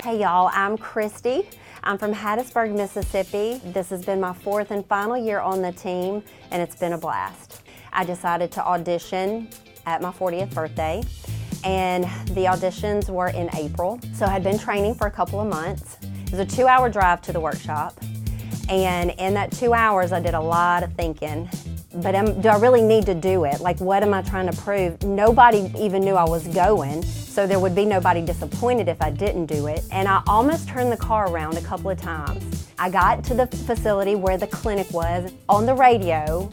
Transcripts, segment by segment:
Hey y'all, I'm Kriste. I'm from Hattiesburg, Mississippi. This has been my 4th and final year on the team, and it's been a blast. I decided to audition at my 40th birthday, and the auditions were in April. So I had been training for a couple of months. It was a 2-hour drive to the workshop, and in that 2 hours I did a lot of thinking. But do I really need to do it? Like, what am I trying to prove? Nobody even knew I was going, so there would be nobody disappointed if I didn't do it. And I almost turned the car around a couple of times. I got to the facility where the clinic was. On the radio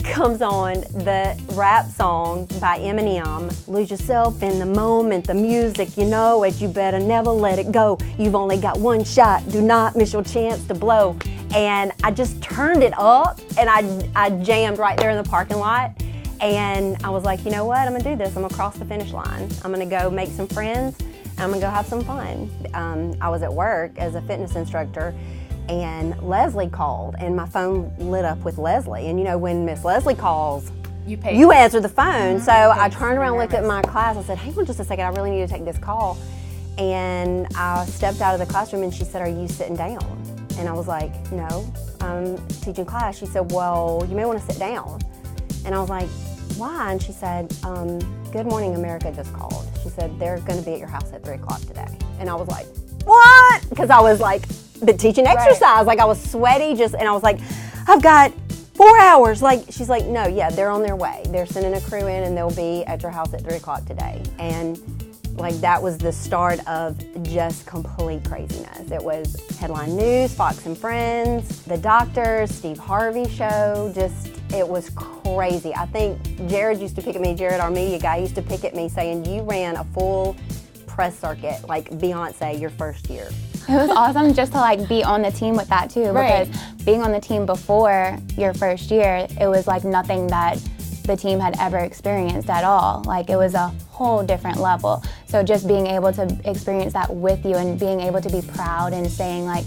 comes on the rap song by Eminem. Lose yourself in the moment, the music, you know it, you better never let it go. You've only got one shot, do not miss your chance to blow. And I just turned it up, and I jammed right there in the parking lot. And I was like, you know what, I'm gonna do this. I'm gonna cross the finish line. I'm gonna go make some friends, and I'm gonna go have some fun. I was at work as a fitness instructor, and Leslie called, and my phone lit up with Leslie. And you know, when Miss Leslie calls, you answer the phone. So I turned around, looked at my class, I said, hang on just a second, I really need to take this call. And I stepped out of the classroom, and she said, are you sitting down? And I was like, no, I'm teaching class. She said, well, you may want to sit down. And I was like, why? And she said, Good Morning America just called. She said, they're going to be at your house at 3 o'clock today. And I was like, what? Because I was like, been teaching exercise. Right. Like, I was sweaty and I was like, I've got 4 hours. Like, she's like, no, yeah, they're on their way. They're sending a crew in, and they'll be at your house at 3 o'clock today. And like, that was the start of just complete craziness. It was headline news, Fox and Friends, The Doctor, Steve Harvey show, it was crazy. I think Jared used to pick at me, Jared, our media guy, used to pick at me saying, you ran a full press circuit, like Beyonce, your first year. It was awesome just to like be on the team with that too, because being on the team before your first year, it was like nothing that the team had ever experienced at all. Like, it was a whole different level. So just being able to experience that with you and being able to be proud and saying like,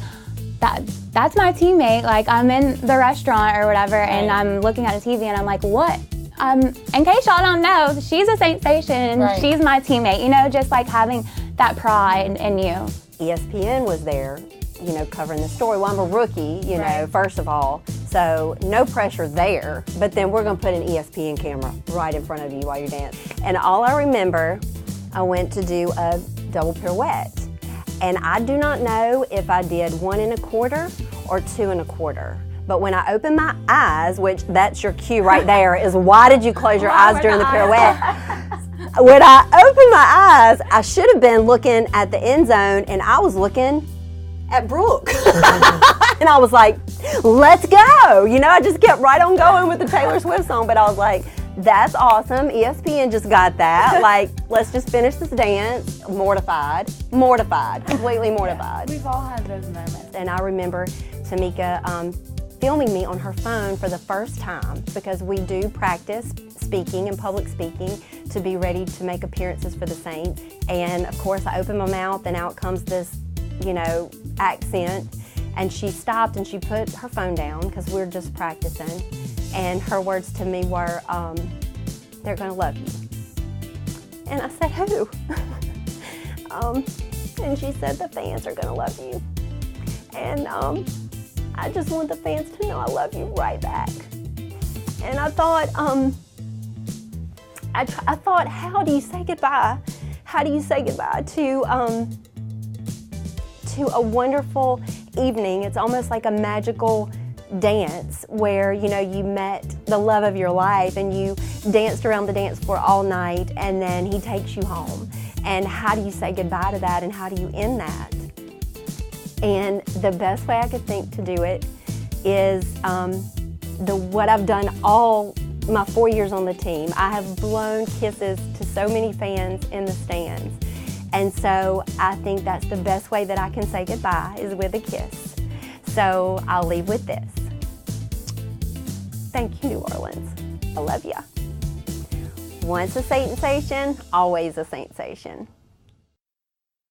that's my teammate, like I'm in the restaurant or whatever, and I'm looking at a TV and I'm like, what? In case y'all don't know, she's a Saintsation, she's my teammate, you know, just like having that pride in you. ESPN was there, you know, covering the story. Well, I'm a rookie, you know, first of all, so no pressure there, but then we're gonna put an ESPN camera right in front of you while you're dancing. And all I remember, I went to do a double pirouette. And I do not know if I did 1 1/4 or 2 1/4. But when I opened my eyes, which that's your cue right there, is why did you close your eyes during the pirouette? When I opened my eyes, I should have been looking at the end zone, and I was looking at Brooke. And I was like, let's go. You know, I just kept right on going with the Taylor Swift song, but I was like, that's awesome. ESPN just got that. Like, let's just finish this dance. Mortified, completely mortified. Yeah, we've all had those moments. And I remember Tamika filming me on her phone for the first time, because we do practice speaking and public speaking to be ready to make appearances for the Saints. And of course, I opened my mouth, and out comes this, you know, accent. And she stopped and she put her phone down, because we're just practicing. And her words to me were, they're gonna love you. And I said, who? And she said, the fans are gonna love you. And I just want the fans to know I love you right back. And I thought, I thought, how do you say goodbye? How do you say goodbye to a wonderful evening? It's almost like a magical dance where, you know, you met the love of your life and you danced around the dance floor all night, and then he takes you home. And how do you say goodbye to that, and how do you end that? And the best way I could think to do it is what I've done all my 4 years on the team. I have blown kisses to so many fans in the stands. And so I think that's the best way that I can say goodbye, is with a kiss. So I'll leave with this. Thank you, New Orleans. I love ya. Once a Saintsation, always a Saintsation.